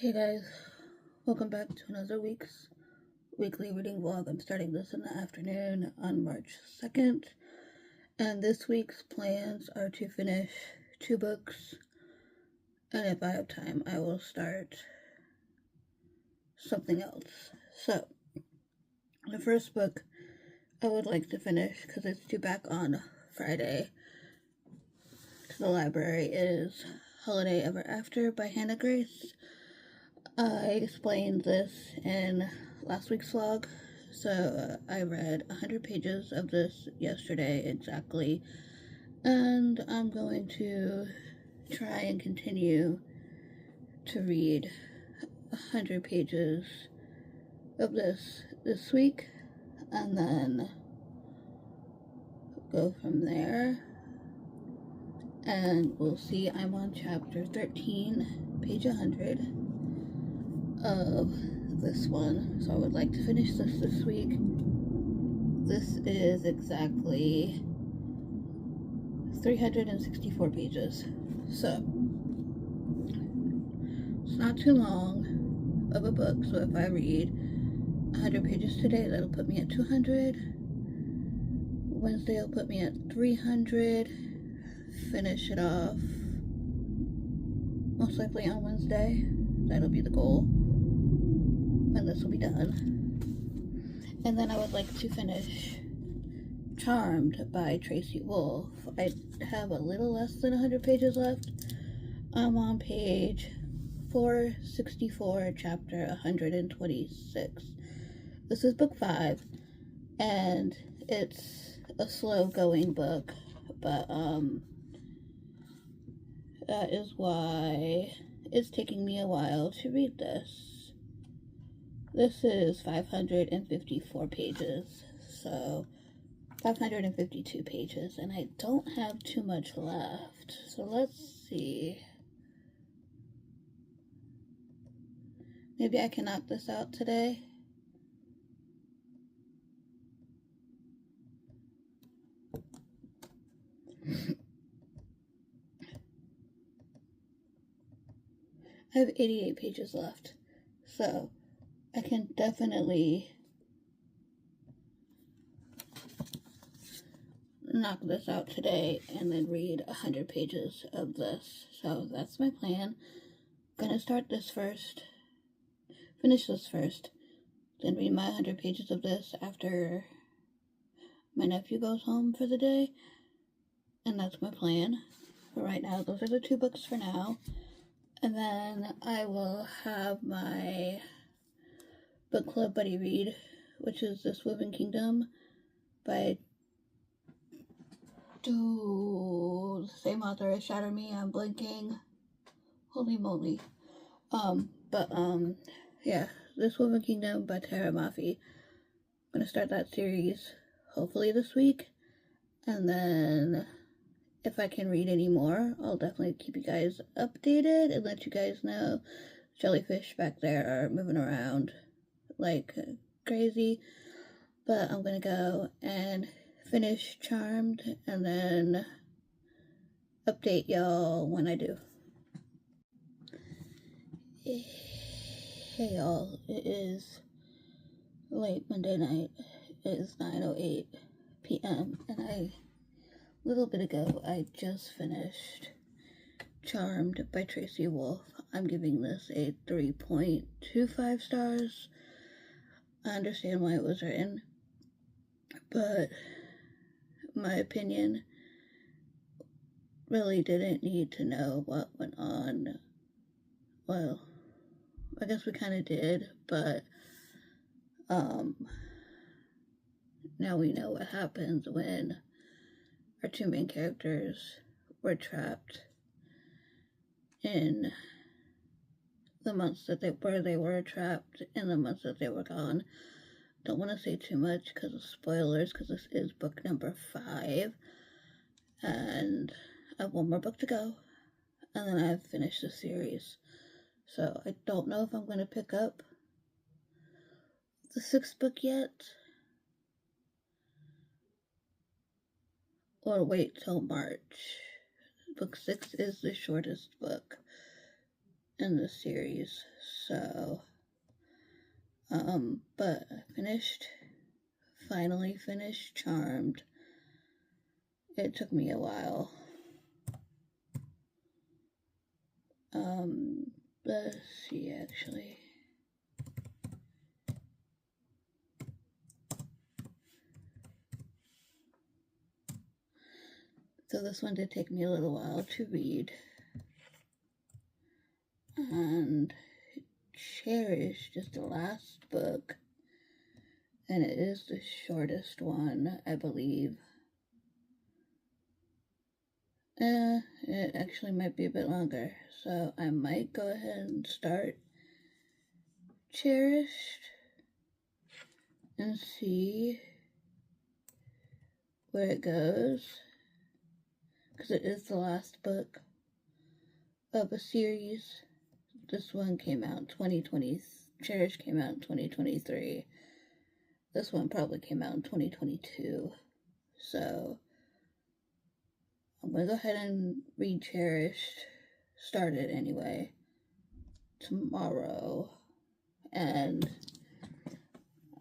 Hey guys, welcome back to another week's weekly reading vlog. I'm starting this in the afternoon on March 2nd, and this week's plans are to finish 2 books, and if I have time, I will start something else. So, the first book I would like to finish, because it's due back on Friday to the library, is Holiday Ever After by Hannah Grace. I explained this in last week's vlog, so I read 100 pages of this yesterday exactly, and I'm going to try and continue to read 100 pages of this week, and then go from there, and we'll see. I'm on chapter 13, page 100 of this one, so I would like to finish this week. This is exactly 364 pages, so it's not too long of a book. So if I read 100 pages today, that'll put me at 200. Wednesday will put me at 300. Finish it off most likely on Wednesday. That'll be the goal, and this will be done. And then I would like to finish Charmed by Tracy Wolff. I have a little less than 100 pages left. I'm on page 464, chapter 126. This is book 5, and it's a slow-going book, but that is why it's taking me a while to read this. This is 554 pages, so 552 pages, and I don't have too much left. So let's see. Maybe I can knock this out today. I have 88 pages left, so I can definitely knock this out today and then read 100 pages of this. So that's my plan. I'm gonna start this first, finish this first, then read my 100 pages of this after my nephew goes home for the day, and that's my plan for right now. Those are the 2 books for now, and then I will have my book club buddy read, which is This Woven Kingdom by the same author as Shatter Me. I'm blanking. Holy moly. Yeah, This Woven Kingdom by Tara Mafi. I'm gonna start that series hopefully this week, and then if I can read any more, I'll definitely keep you guys updated and let you guys know. Jellyfish back there are moving around like crazy, but I'm gonna go and finish Charmed and then update y'all when I do. Hey y'all, it is late Monday night. It is 9:08 p.m. and a little bit ago I just finished Charmed by Tracy Wolff. I'm giving this a 3.25 stars. I understand why it was written, but my opinion really didn't need to know what went on. Well, I guess we kind of did, but now we know what happens when our 2 main characters were trapped in the months that they were trapped in the months that they were gone. Don't want to say too much because of spoilers, because this is book number 5, and I have 1 more book to go, and then I've finished the series. So I don't know if I'm going to pick up the 6th book yet, or wait till March. Book 6 is the shortest book, in the series. So, but I finally finished Charmed. It took me a while. Let's see, actually. So this one did take me a little while to read. And Cherish is the last book. And it is the shortest one, I believe. It actually might be a bit longer. So I might go ahead and start Cherished and see where it goes. Because it is the last book of a series. This one came out in 2020. Cherish came out in 2023. This one probably came out in 2022. So I'm going to go ahead and read Cherished. Start it anyway. Tomorrow. And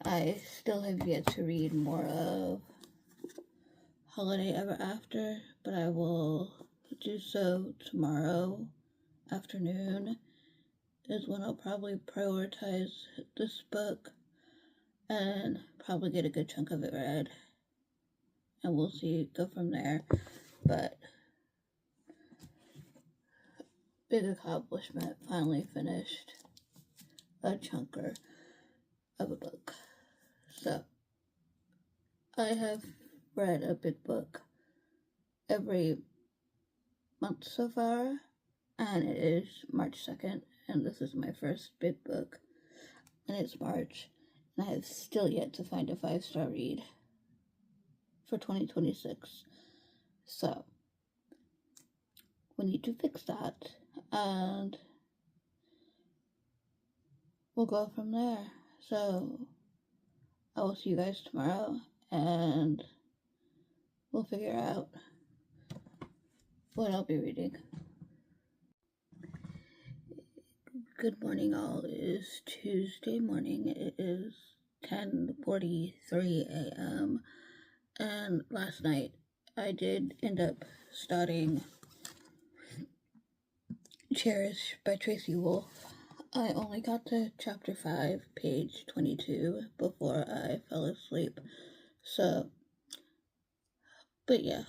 I still have yet to read more of Holiday Ever After, but I will do so tomorrow afternoon is when I'll probably prioritize this book and probably get a good chunk of it read. And we'll see, go from there. But big accomplishment, finally finished a chunker of a book. So I have read a big book every month so far, and it is March 2nd, and this is my first big book, and it's March, and I have still yet to find a 5-star read for 2026. So we need to fix that, and we'll go from there. So I will see you guys tomorrow, and we'll figure out what I'll be reading. Good morning, all. It is Tuesday morning. It is 10:43 a.m. And last night I did end up starting Cherish by Tracy Wolff. I only got to chapter 5, page 22 before I fell asleep. So, but yeah,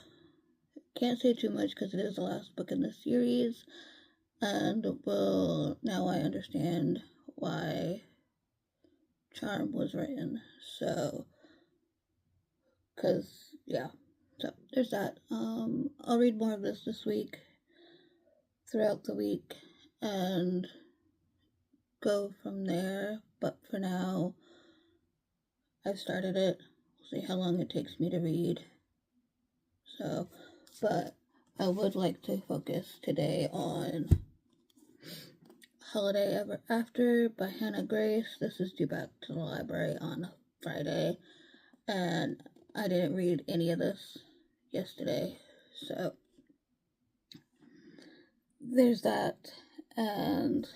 can't say too much because it is the last book in the series. And well, now I understand why Charm was written. So, because, yeah. So, there's that. I'll read more of this week, throughout the week, and go from there. But for now, I've started it. We'll see how long it takes me to read. So, but I would like to focus today on Holiday Ever After by Hannah Grace. This is due back to the library on Friday, and I didn't read any of this yesterday, so there's that, and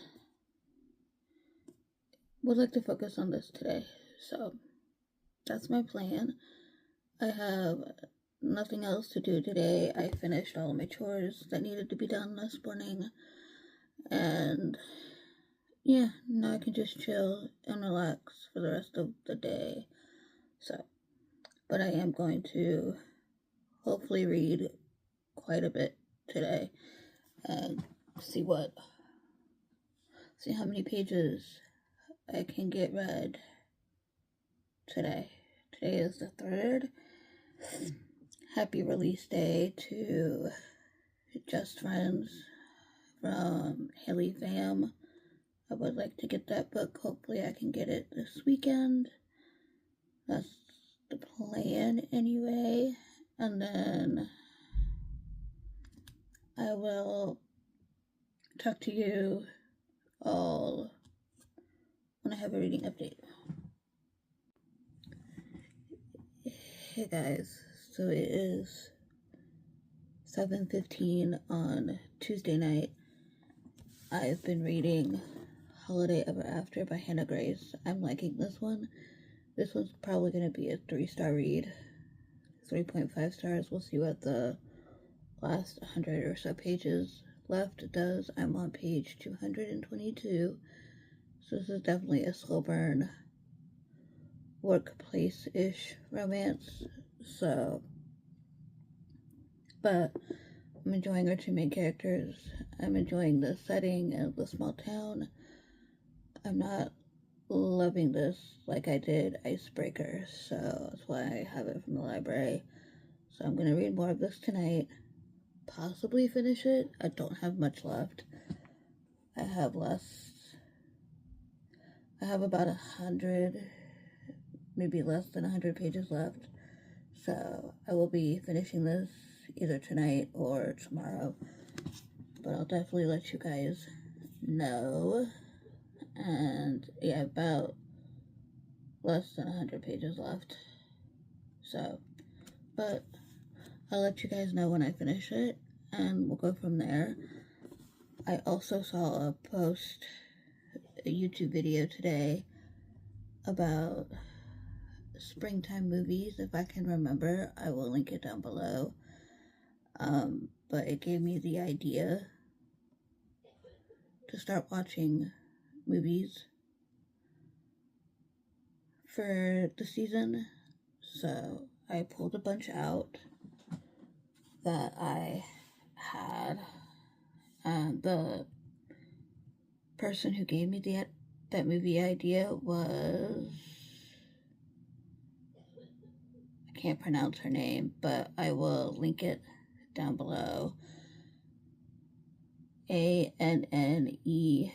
would like to focus on this today. So that's my plan. I have nothing else to do today. I finished all of my chores that needed to be done this morning, and yeah, now I can just chill and relax for the rest of the day. So, but I am going to hopefully read quite a bit today and see how many pages I can get read today. Today is the 3rd. Happy release day to Just Friends from Haley Pham. I would like to get that book. Hopefully I can get it this weekend. That's the plan anyway. And then I will talk to you all when I have a reading update. Hey guys, so it is 7:15 on Tuesday night. I've been reading Holiday Ever After by Hannah Grace. I'm liking this one. This one's probably going to be a 3-star read. 3.5 stars. We'll see what the last 100 or so pages left does. I'm on page 222. So this is definitely a slow burn, workplace-ish romance. So, but I'm enjoying our two main characters. I'm enjoying the setting and the small town. I'm not loving this like I did Icebreaker, so that's why I have it from the library. So I'm going to read more of this tonight, possibly finish it. I don't have much left. I have about 100, maybe less than 100 pages left. So I will be finishing this either tonight or tomorrow. But I'll definitely let you guys know. And yeah, about less than 100 pages left. So, but I'll let you guys know when I finish it, and we'll go from there. I also saw a YouTube video today about springtime movies. If I can remember, I will link it down below. But it gave me the idea to start watching movies for the season. So I pulled a bunch out that I had, and the person who gave me that movie idea was, I can't pronounce her name, but I will link it down below. Annelise.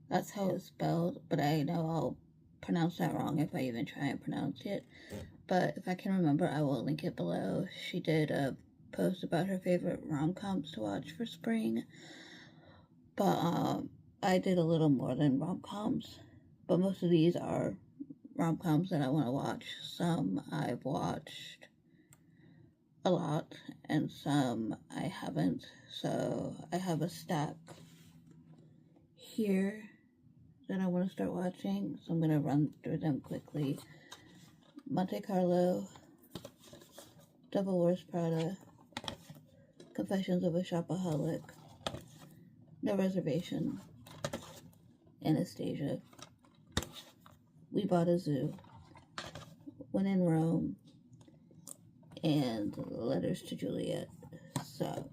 That's how it's spelled, but I know I'll pronounce that wrong if I even try and pronounce it. But if I can remember, I will link it below. She did a post about her favorite rom-coms to watch for spring. But I did a little more than rom-coms. But most of these are rom-coms that I want to watch. Some I've watched a lot, and some I haven't. So I have a stack here that I want to start watching. So I'm going to run through them quickly. Monte Carlo, Devil Wears Prada, Confessions of a Shopaholic, No Reservation, Anastasia, We Bought a Zoo, When in Rome, and Letters to Juliet. So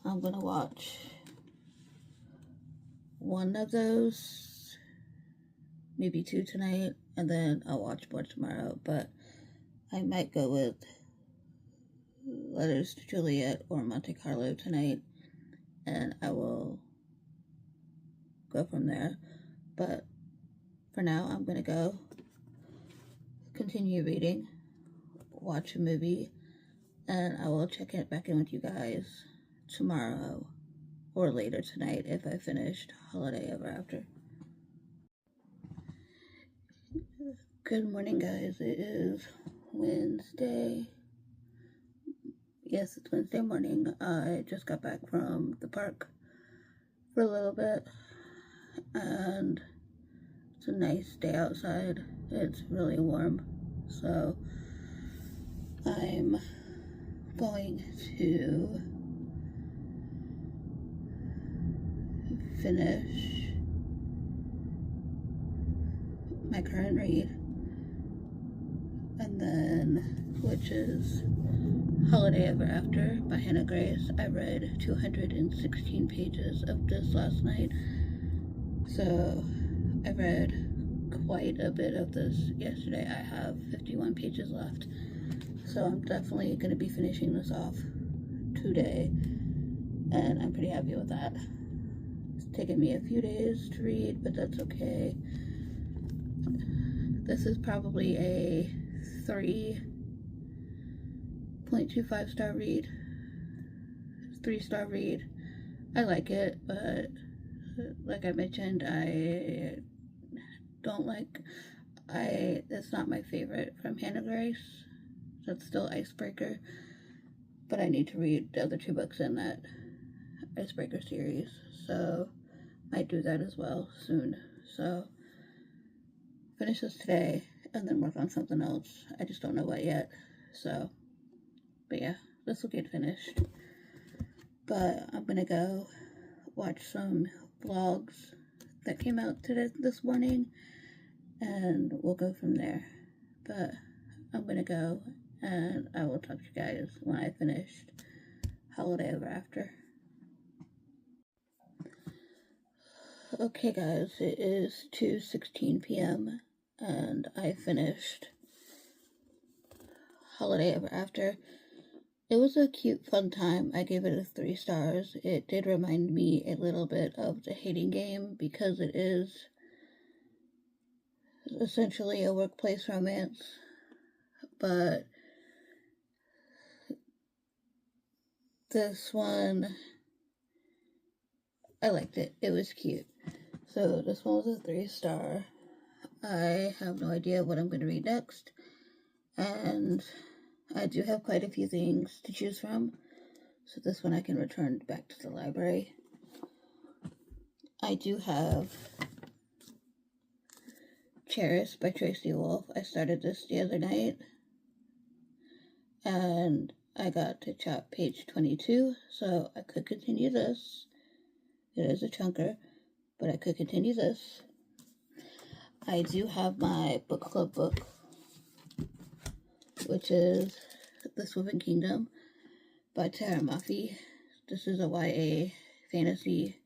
I'm gonna watch one of those, maybe two tonight, and then I'll watch more tomorrow. But I might go with Letters to Juliet or Monte Carlo tonight, and I will go from there. But for now, I'm gonna go continue reading, watch a movie, and I will check it back in with you guys tomorrow or later tonight if I finished Holiday Ever After. Good morning, guys. It is Wednesday. Yes, it's Wednesday morning. I just got back from the park for a little bit, and it's a nice day outside. It's really warm, so I'm going to finish my current read, and then, which is Holiday Ever After by Hannah Grace. I read 216 pages of this last night, so I read quite a bit of this yesterday. I have 51 pages left, so I'm definitely going to be finishing this off today, and I'm pretty happy with that. It's taken me a few days to read, but that's okay. This is probably a 3.25 star read. 3-star read. I like it, but like I mentioned, I don't like, it's not my favorite from Hannah Grace. That's still Icebreaker, but I need to read the other two books in that Icebreaker series, so might do that as well soon. So finish this today and then work on something else. I just don't know what yet. So, but yeah, this will get finished. But I'm gonna go watch some vlogs that came out today this morning, and we'll go from there. But I'm gonna go, and I will talk to you guys when I finished Holiday Ever After. Okay guys, it is 2:16 p.m. and I finished Holiday Ever After. It was a cute, fun time. I gave it a 3 stars. It did remind me a little bit of The Hating Game because it is essentially a workplace romance, but this one, I liked it. It was cute. So this one was a 3 star. I have no idea what I'm going to read next, and I do have quite a few things to choose from, so this one I can return back to the library. I do have Cherished by Tracy Wolf. I started this the other night, and I got to page 22, so I could continue this. It is a chunker, but I could continue this. I do have my book club book, which is The Swiven Kingdom by Tara Mafi. This is a YA fantasy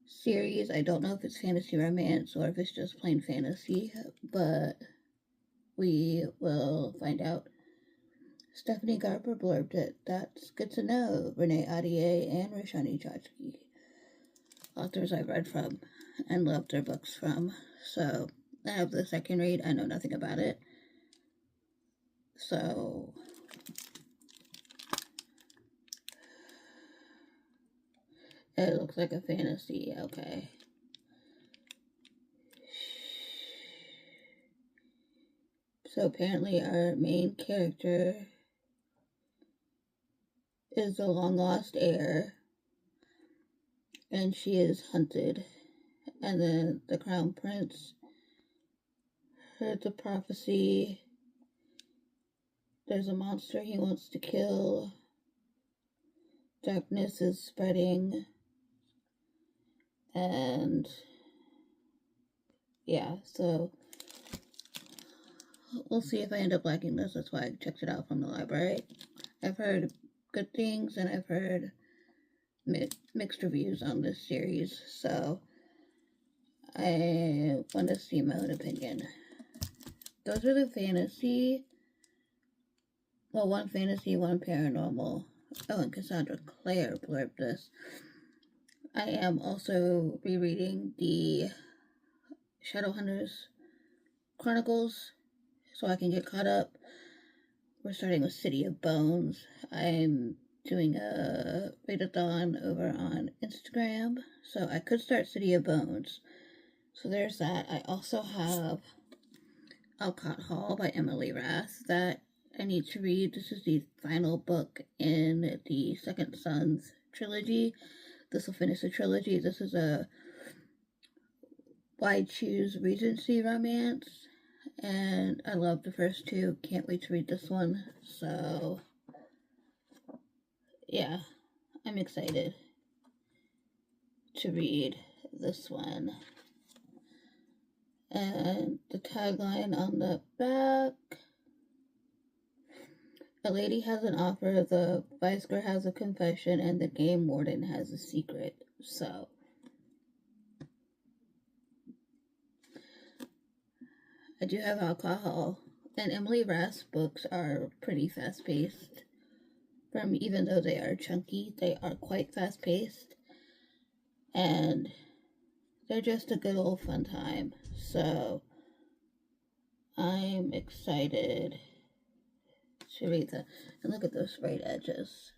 series. I don't know if it's fantasy romance or if it's just plain fantasy, but we will find out. Stephanie Garber blurbed it. That's good to know. Renee Ahdieh and Roshani Chachki, authors I've read from and loved their books from. So I have the second read. I know nothing about it. So it looks like a fantasy. Okay. So apparently our main character is a long lost heir, and she is hunted. And then the crown prince heard the prophecy. There's a monster he wants to kill. Darkness is spreading. And yeah, so we'll see if I end up liking this. That's why I checked it out from the library. I've heard good things and I've heard mixed reviews on this series, so I want to see my own opinion. Those are the fantasy. Well, one fantasy, one paranormal. Oh, and Cassandra Clare blurbed this. I am also rereading the Shadowhunters Chronicles so I can get caught up. We're starting with City of Bones. I'm doing a readathon over on Instagram, so I could start City of Bones. So there's that. I also have Alcott Hall by Emily Rath that I need to read. This is the final book in the Second Sons trilogy. This will finish the trilogy. This is a Why Choose Regency romance, and I love the first two. Can't wait to read this one. So yeah, I'm excited to read this one. And the tagline on the back: a lady has an offer, the viceger has a confession, and the game warden has a secret. So I do have alcohol, and Emily Rath's books are pretty fast-paced. Even though they are chunky, they are quite fast-paced, and they're just a good old fun time. So I'm excited to read them. And look at those sprayed edges.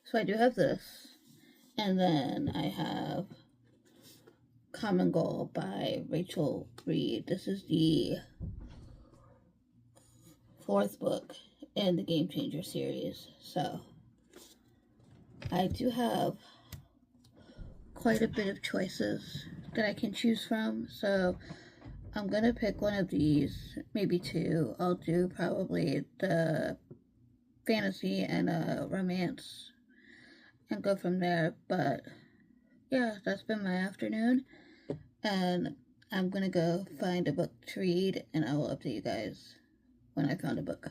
So I do have this, and then I have Common Goal by Rachel Reed. This is the 4th book in the Game Changer series. So I do have quite a bit of choices that I can choose from. So I'm gonna pick one of these, maybe two. I'll do probably the fantasy and romance and go from there. But yeah, that's been my afternoon, and I'm gonna go find a book to read, and I will update you guys when I found a book.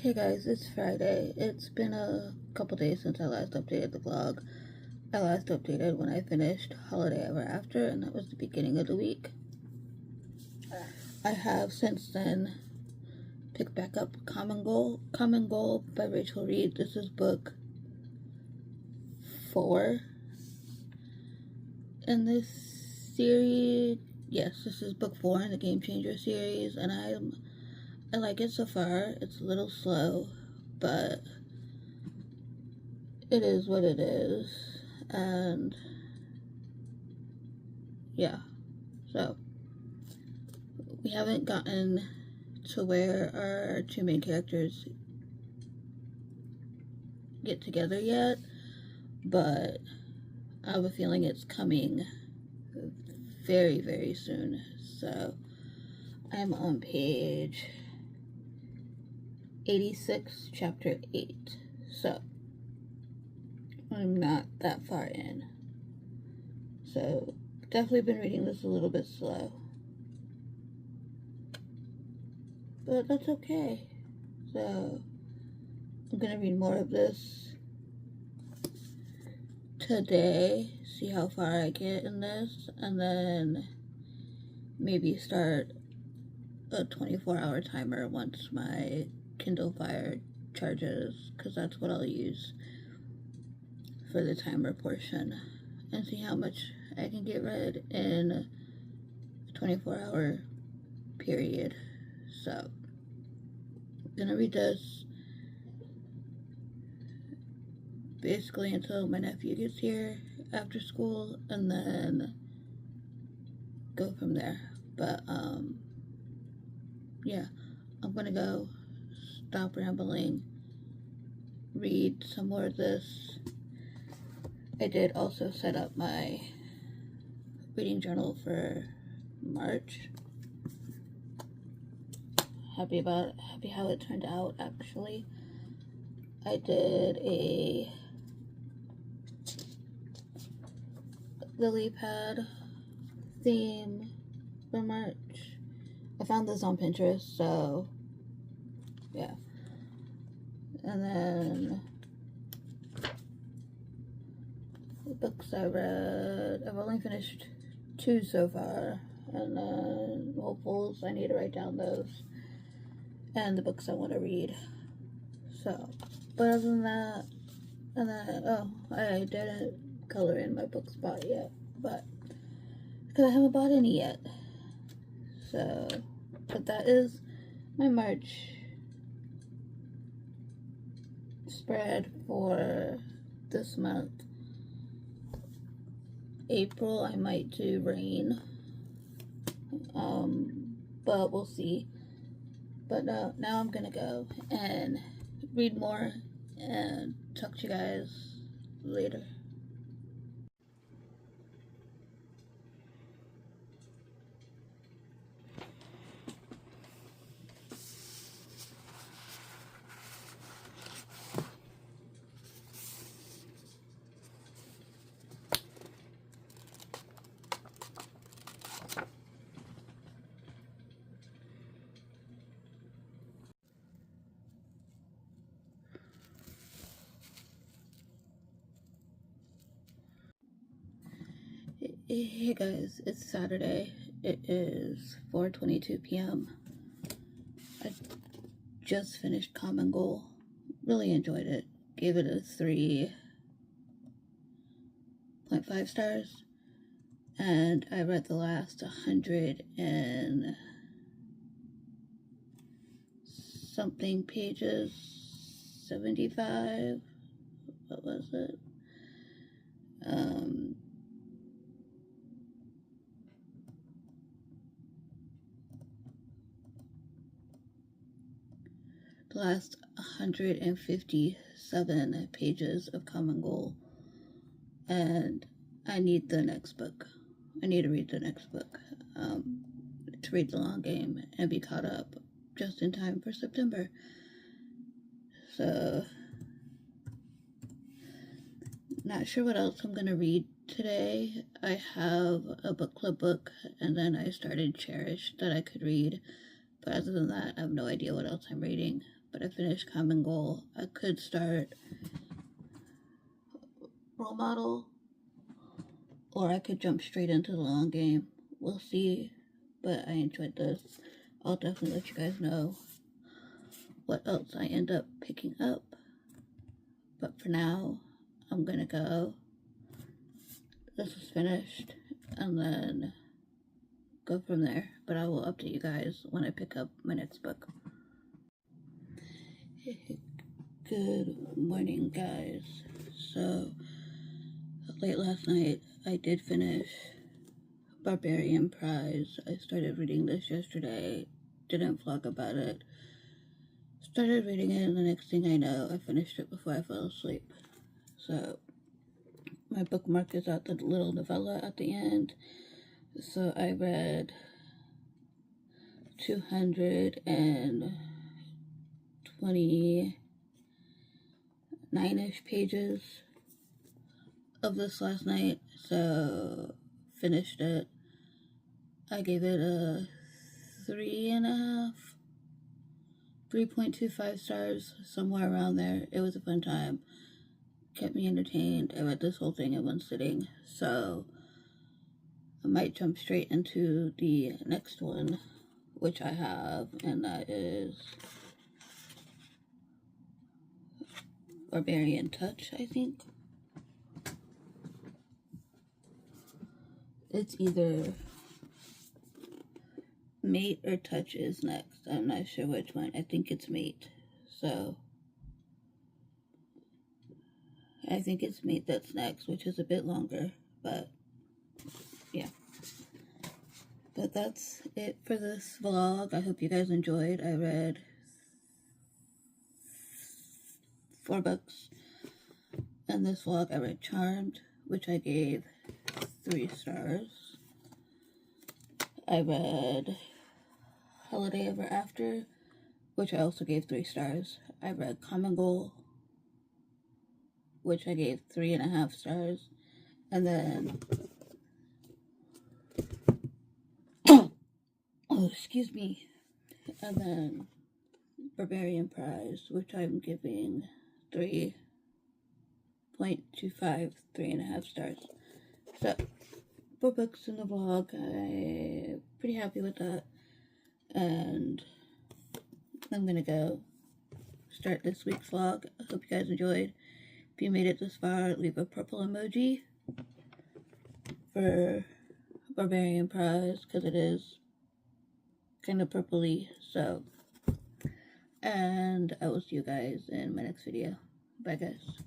Hey guys, it's Friday. It's been a couple days since I last updated the vlog. I last updated when I finished Holiday Ever After, and that was the beginning of the week. I have since then picked back up Common Goal by Rachel Reed. This is book 4 in this series. Yes, this is book 4 in the Game Changer series, and I like it so far. It's a little slow, but it is what it is. And yeah, so we haven't gotten to where our two main characters get together yet, but I have a feeling it's coming very, very soon. So I'm on page 86, chapter 8. So I'm not that far in. So definitely been reading this a little bit slow. But that's okay. So I'm gonna read more of this today, see how far I get in this, and then maybe start a 24-hour timer once my Kindle Fire charges, because that's what I'll use for the timer portion, and see how much I can get read in a 24-hour period. So I'm gonna read this basically until my nephew gets here after school, and then go from there. But yeah, I'm gonna go stop rambling, read some more of this. I did also set up my reading journal for March. Happy how it turned out. Actually, I did a lily pad theme for March. I found this on Pinterest, so yeah. And then the books I read, I've only finished 2 so far, and then hopefuls, I need to write down those, and the books I want to read. So, but other than that, and then, oh, I didn't color in my book spot yet, but because I haven't bought any yet. So, but that is my March spread for this month. April, I might do rain, but we'll see. But now I'm gonna go and read more and talk to you guys later. Hey guys, it's Saturday. It is 4:22 p.m. I just finished Common Goal. Really enjoyed it. Gave it a 3.5 stars. And I read the last 100 and something pages. 75. What was it? The last 157 pages of Common Goal, and I need the next book. I need to read the next book to read The Long Game and be caught up just in time for September. So, not sure what else I'm going to read today. I have a book club book, and then I started Cherish that I could read. But other than that, I have no idea what else I'm reading. But I finished Common Goal. I could start Role Model, or I could jump straight into The Long Game. We'll see. But I enjoyed this. I'll definitely let you guys know what else I end up picking up. But for now, I'm gonna go. This is finished, and then go from there. But I will update you guys when I pick up my next book. Good morning, guys. So, late last night, I did finish Barbarian Prize. I started reading this yesterday, didn't vlog about it. Started reading it, and the next thing I know, I finished it before I fell asleep. So, my bookmark is at the little novella at the end. So, I read 229-ish pages of this last night. So, finished it. I gave it a 3.25 stars, somewhere around there. It was a fun time. Kept me entertained. I read this whole thing in one sitting, so I might jump straight into the next one, which I have, and that is Barbarian Touch, I think. It's either Mate or Touch is next. I'm not sure which one. I think it's Mate. So I think it's Mate that's next, which is a bit longer, but yeah. But that's it for this vlog. I hope you guys enjoyed. I read 4 books. In this vlog, I read Charmed, which I gave 3 stars. I read Holiday Ever After, which I also gave 3 stars. I read Common Goal, which I gave 3.5 stars. And then, oh, excuse me. And then Barbarian Prize, which I'm giving 3.25, 3.5 stars. So, 4 books in the vlog. I'm pretty happy with that. And I'm gonna go start this week's vlog. I hope you guys enjoyed. If you made it this far, leave a purple emoji for Barbarian Prize, because it is kind of purpley. So, and I will see you guys in my next video. Bye, guys.